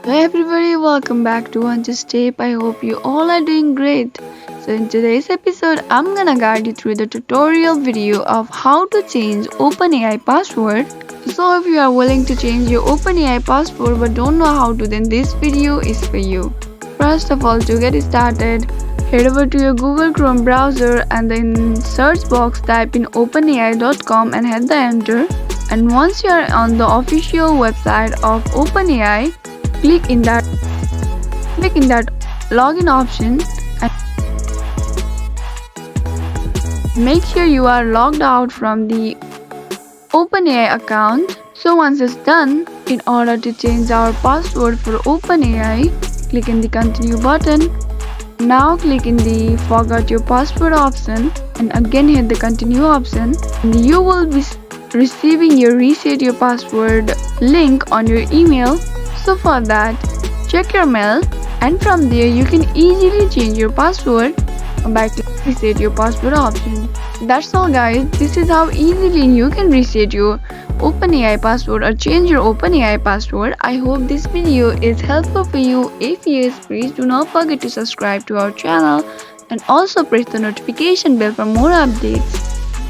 Hey everybody, welcome back to One Just Tape. I hope you all are doing great. So in today's episode, I'm gonna guide you through the tutorial video of how to change OpenAI password. So if you are willing to change your OpenAI password but don't know how to, then this video is for you. First of all, to get started, head over to your Google Chrome browser and then in search box type in openai.com and hit the enter. And once you are on the official website of OpenAI, click in that login option and make sure you are logged out from the OpenAI account. So once it's done, in order to change our password for OpenAI, click in the continue button. Now click in the forgot your password option and again hit the continue option. And you will be receiving your reset your password link on your email. So for that, check your mail and from there you can easily change your password by clicking reset your password option. That's all guys, this is how easily you can reset your OpenAI password or change your OpenAI password. I hope this video is helpful for you. If yes, please do not forget to subscribe to our channel and also press the notification bell for more updates.